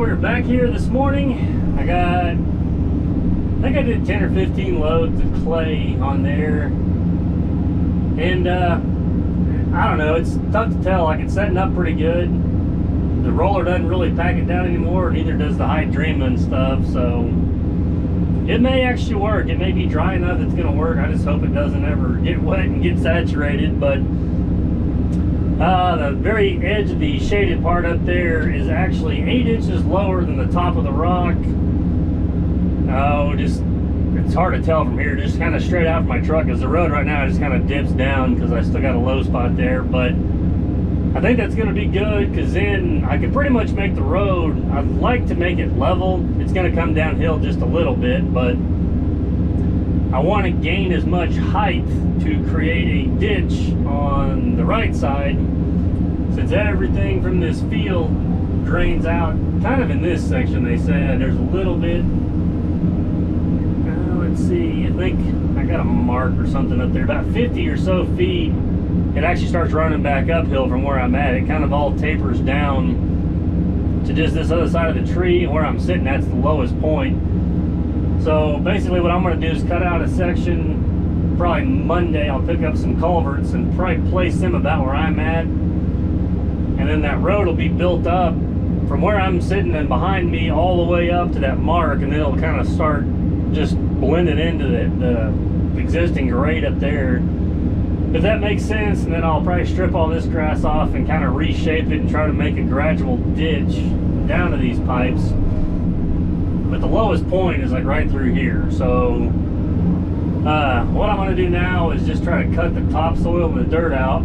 we're back here this morning. I think I did 10 or 15 loads of clay on there. And I don't know, it's tough to tell. Like, it's setting up pretty good. The roller doesn't really pack it down anymore, neither does the Hydrema and stuff, so it may actually work. It may be dry enough it's gonna work. I just hope it doesn't ever get wet and get saturated. But the very edge of the shaded part up there is actually 8 inches lower than the top of the rock. Oh, just, it's hard to tell from here, just kind of straight out from my truck, because the road right now just kind of dips down because I still got a low spot there. But I think that's going to be good, because then I can pretty much make the road. I'd like to make it level. It's going to come downhill just a little bit, but I want to gain as much height to create a ditch on the right side, since everything from this field drains out kind of in this section. They said there's a little bit, let's see, I think I got a mark or something up there, about 50 or so feet. It actually starts running back uphill from where I'm at. It kind of all tapers down to just this other side of the tree, and where I'm sitting, that's the lowest point. So basically what I'm going to do is cut out a section. Probably Monday I'll pick up some culverts and probably place them about where I'm at, and then that road will be built up from where I'm sitting and behind me all the way up to that mark, and then it'll kind of start just blending into the existing grade up there, if that makes sense. And then I'll probably strip all this grass off and kind of reshape it and try to make a gradual ditch down to these pipes. But the lowest point is like right through here. So what I'm going to do now is just try to cut the topsoil and the dirt out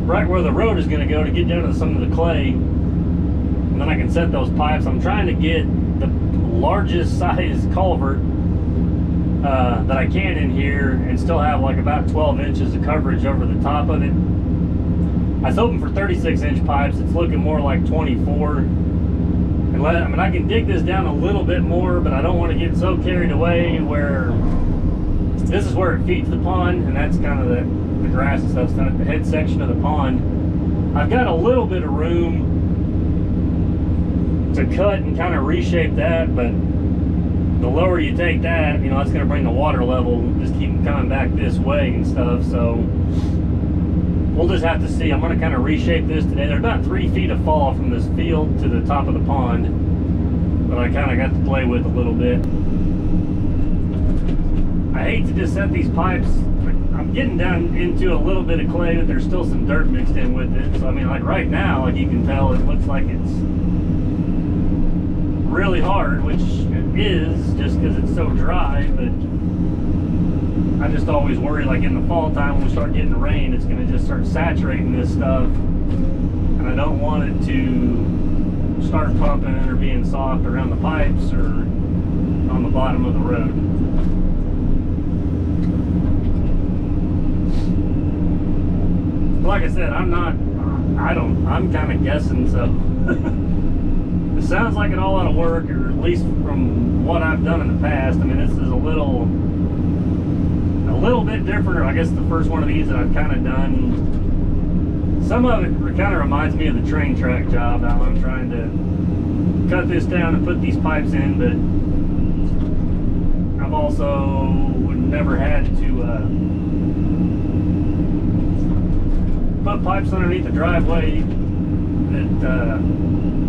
right where the road is going to go to get down to some of the clay, and then I can set those pipes. I'm trying to get the largest size culvert that I can in here and still have like about 12 inches of coverage over the top of it. I was hoping for 36-inch pipes. It's looking more like 24. And I mean, I can dig this down a little bit more, but I don't want to get so carried away where this is where it feeds the pond, and that's kind of the grass and stuff's done at the head section of the pond. I've got a little bit of room to cut and kind of reshape that, but the lower you take that, you know, that's going to bring the water level, just keep coming back this way and stuff. So we'll just have to see. I'm going to kind of reshape this today. There's about 3 feet of fall from this field to the top of the pond, but I kind of got to play with a little bit. I hate to just set these pipes. I'm getting down into a little bit of clay, but there's still some dirt mixed in with it. So I mean, like right now, like you can tell, it looks like it's really hard, which it is just because it's so dry. But I just always worry, like in the fall time when we start getting the rain, it's going to just start saturating this stuff, and I don't want it to start pumping or being soft around the pipes or on the bottom of the road. Like I said, I'm kind of guessing, so it sounds like it all ought to work, or at least from what I've done in the past. I mean, this is a little bit different. I guess the first one of these that I've kind of done. Some of it kind of reminds me of the train track job. How I'm trying to cut this down and put these pipes in, but I've also never had to put pipes underneath the driveway that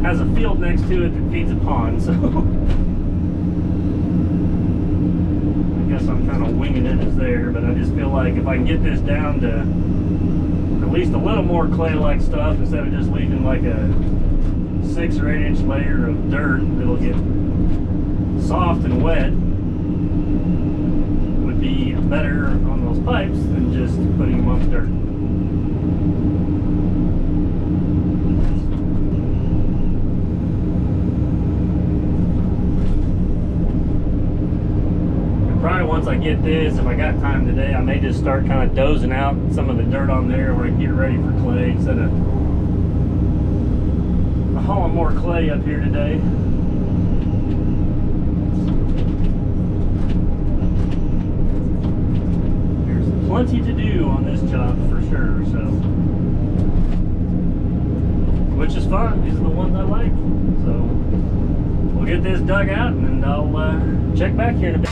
has a field next to it that feeds a pond. So I guess I'm kind of winging it as there, but I just feel like if I can get this down to at least a little more clay-like stuff, instead of just leaving like a 6 or 8 inch layer of dirt that'll get soft and wet, would be better on those pipes than just putting them on dirt. Once I get this, if I got time today, I may just start kind of dozing out some of the dirt on there where I can get ready for clay instead of hauling more clay up here today. There's plenty to do on this job for sure. So which is fun. These are the ones I like. So we'll get this dug out and I'll check back here in a bit.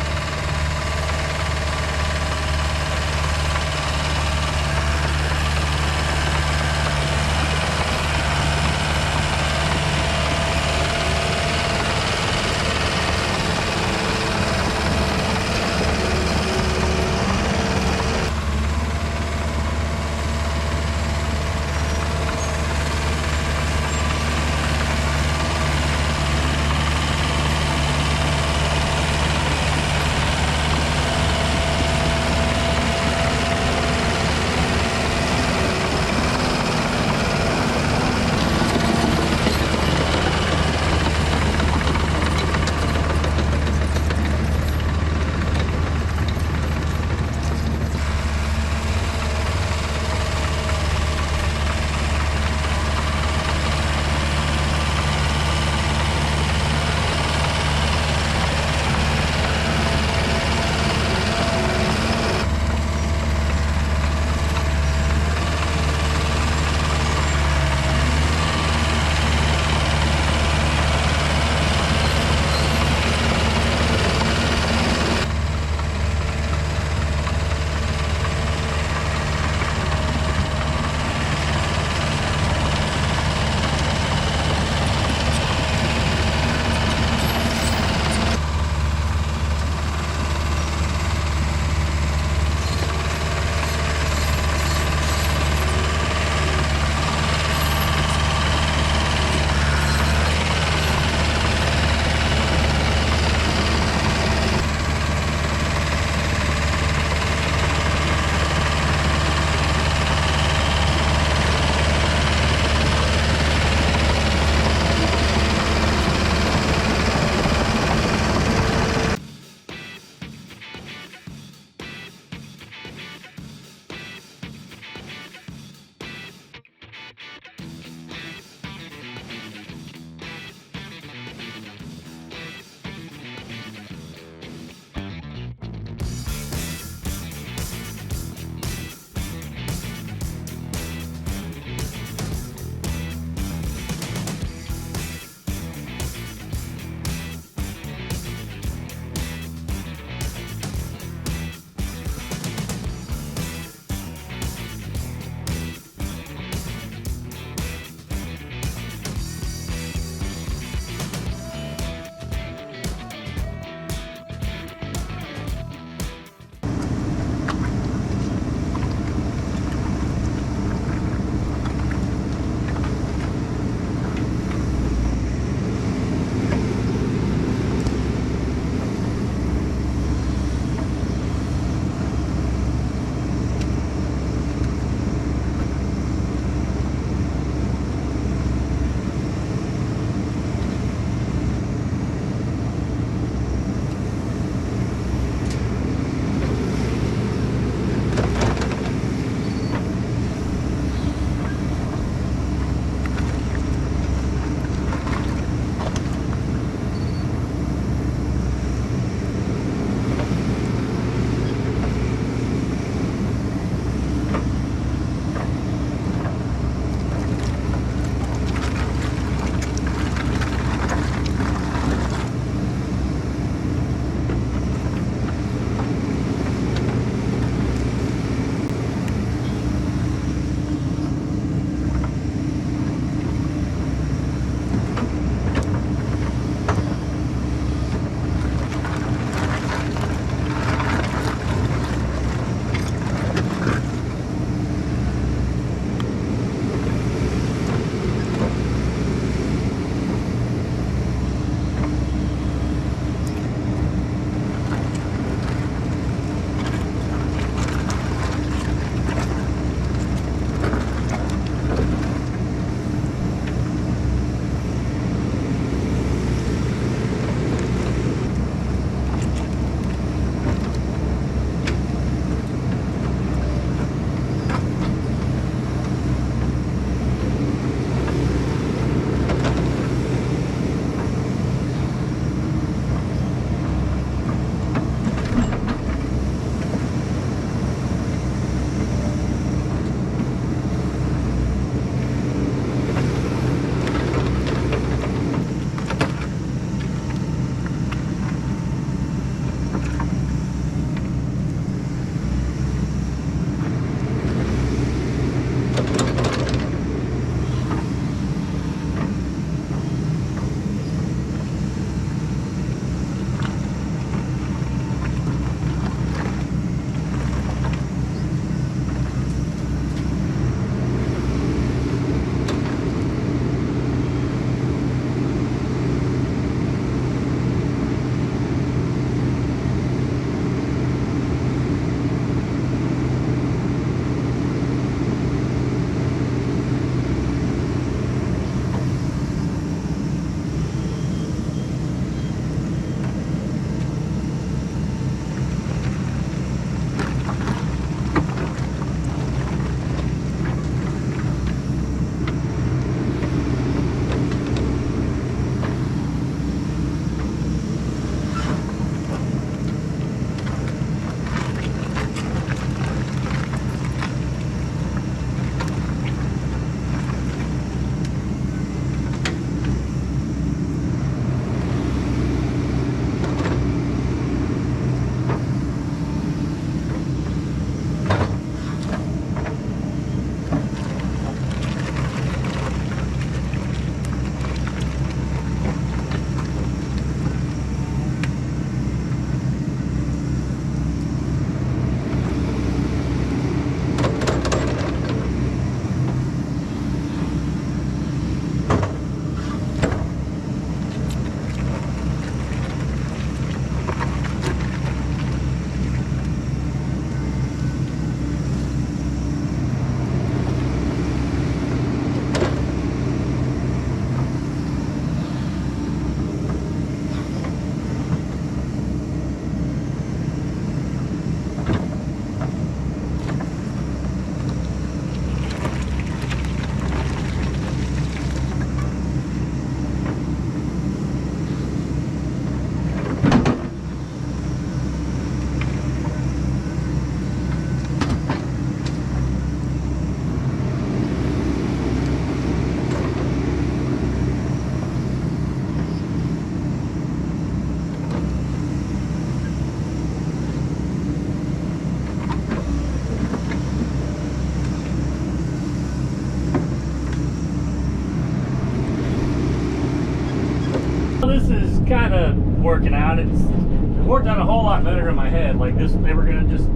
this is kind of working out. It worked out a whole lot better in my head. Like this, they were gonna just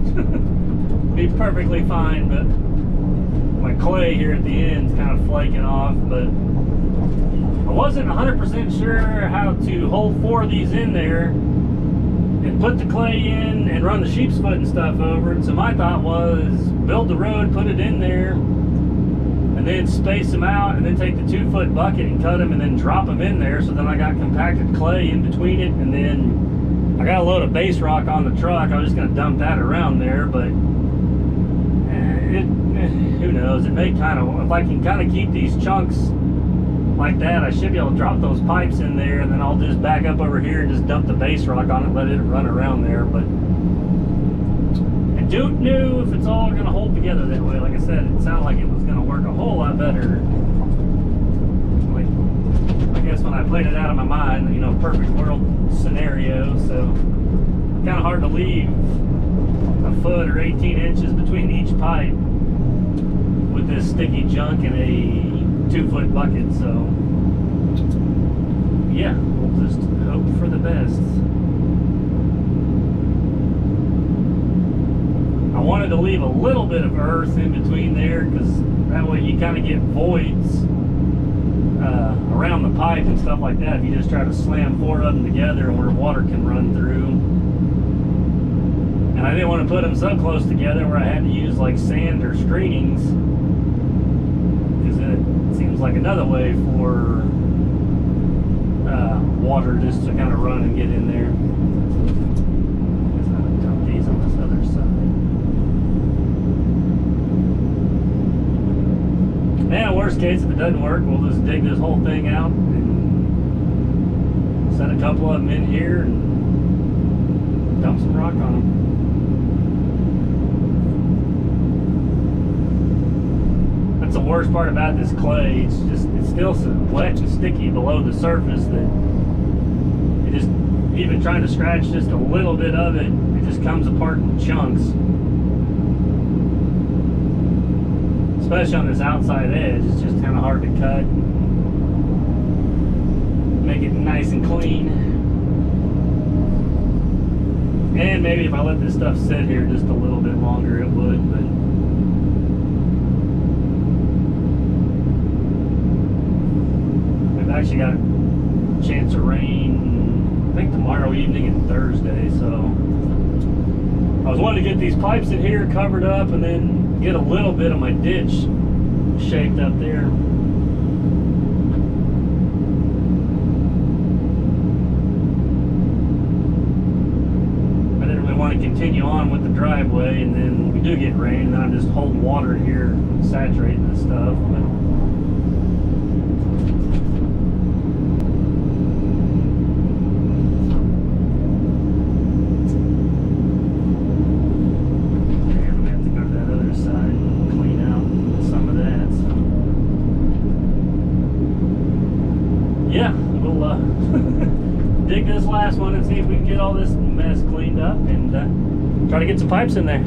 be perfectly fine, but my clay here at the end is kind of flaking off. But I wasn't 100% sure how to hold 4 of these in there and put the clay in and run the sheep's foot and stuff over it. So my thought was build the road, put it in there, and then space them out, and then take the 2-foot bucket and cut them and then drop them in there. So then I got compacted clay in between it, and then I got a load of base rock on the truck. I was just gonna dump that around there, but who knows? It may kind of, if I can kind of keep these chunks like that, I should be able to drop those pipes in there, and then I'll just back up over here and just dump the base rock on it, let it run around there. But I don't know if it's all going to hold together that way. Like I said, it sounded like it was going to work a whole lot better. Like, I guess when I played it out of my mind, you know, perfect world scenario, so kind of hard to leave a foot or 18 inches between each pipe with this sticky junk in a 2-foot bucket. So yeah, we'll just hope for the best. I wanted to leave a little bit of earth in between there, because that way you kind of get voids around the pipe and stuff like that if you just try to slam 4 of them together where water can run through. And I didn't want to put them so close together where I had to use like sand or screenings, because it seems like another way for water just to kind of run and get in there. I guess I'm gonna dump these on this other side. And worst case, if it doesn't work, we'll just dig this whole thing out and set a couple of them in here and dump some rock on them. That's the worst part about this clay. It's still so wet and sticky below the surface that it just, even trying to scratch just a little bit of it, it just comes apart in chunks. Especially on this outside edge, it's just kind of hard to cut. Make it nice and clean. And maybe if I let this stuff sit here just a little bit longer, it would, but we've actually got a chance of rain, I think tomorrow evening and Thursday, so I was wanting to get these pipes in here covered up and then get a little bit of my ditch shaped up there. I didn't really want to continue on with the driveway, and then we do get rain, and then I'm just holding water here, saturating this stuff. But dig this last one and see if we can get all this mess cleaned up and try to get some pipes in there.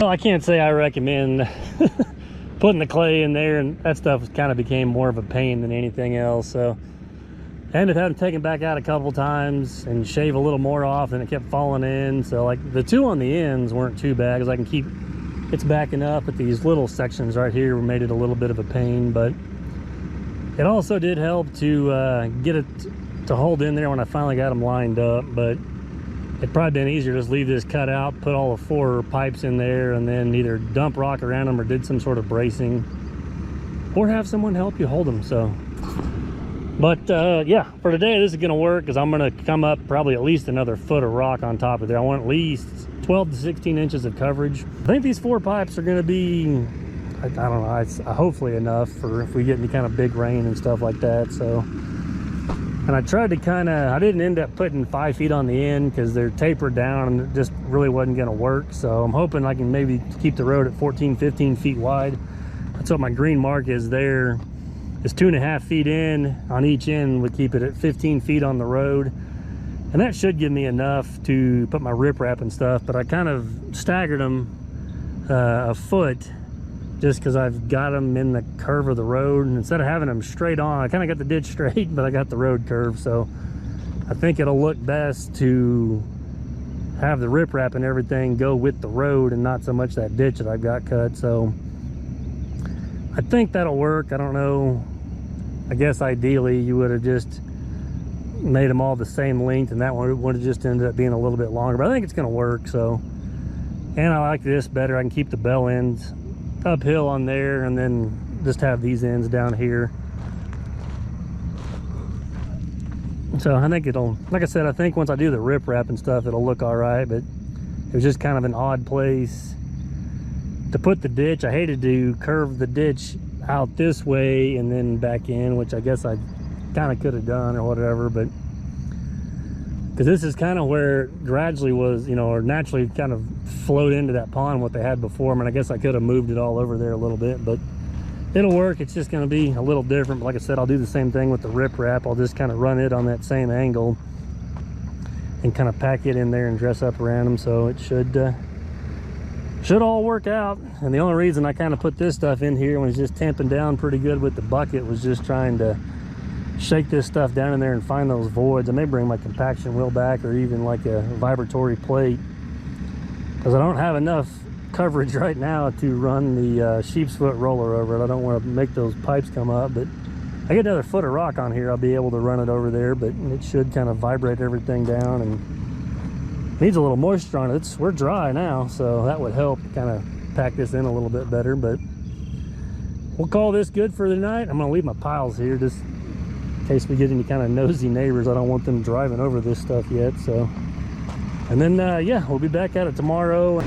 Well, I can't say I recommend putting the clay in there, and that stuff kind of became more of a pain than anything else. So I ended up having to take it back out a couple times and shave a little more off, and it kept falling in. So like the two on the ends weren't too bad because I can keep it's backing up, but these little sections right here made it a little bit of a pain. But it also did help to get it to hold in there when I finally got them lined up. But it'd probably been easier to just leave this cut out, put all the 4 pipes in there, and then either dump rock around them or did some sort of bracing, or have someone help you hold them. So, but yeah, for today this is gonna work because I'm gonna come up probably at least another foot of rock on top of there. I want at least 12 to 16 inches of coverage. I think these 4 pipes are gonna be, I don't know, it's hopefully enough for if we get any kind of big rain and stuff like that. So, and I tried to I didn't end up putting 5 feet on the end because they're tapered down and it just really wasn't gonna work. So I'm hoping I can maybe keep the road at 14, 15 feet wide. That's what my green mark is there. It's 2.5 feet in on each end would keep it at 15 feet on the road. And that should give me enough to put my riprap and stuff, but I kind of staggered them a foot just because I've got them in the curve of the road. And instead of having them straight on, I kind of got the ditch straight, but I got the road curve. So I think it'll look best to have the riprap and everything go with the road and not so much that ditch that I've got cut. So I think that'll work. I don't know. I guess ideally you would have just made them all the same length, and that one would have just ended up being a little bit longer, but I think it's going to work. So, and I like this better. I can keep the bell ends uphill on there and then just have these ends down here. So I think it'll, like I said, I think once I do the riprap and stuff, it'll look all right. But it was just kind of an odd place to put the ditch. I hated to curve the ditch out this way and then back in, which I guess I kind of could have done or whatever, but because this is kind of where it gradually was, you know, or naturally kind of flowed into that pond what they had before. I mean, I guess I could have moved it all over there a little bit, but it'll work. It's just going to be a little different. But like I said, I'll do the same thing with the riprap. I'll just kind of run it on that same angle and kind of pack it in there and dress up around them, so it should all work out. And the only reason I kind of put this stuff in here when it's just tamping down pretty good with the bucket was just trying to shake this stuff down in there and find those voids. I may bring my compaction wheel back or even like a vibratory plate because I don't have enough coverage right now to run the sheep's foot roller over it. I don't want to make those pipes come up, but I get another foot of rock on here, I'll be able to run it over there, but it should kind of vibrate everything down. And needs a little moisture on it. We're dry now, so that would help kind of pack this in a little bit better. But we'll call this good for the night. I'm gonna leave my piles here just in case we get any kind of nosy neighbors. I don't want them driving over this stuff yet. So, and then yeah, we'll be back at it tomorrow.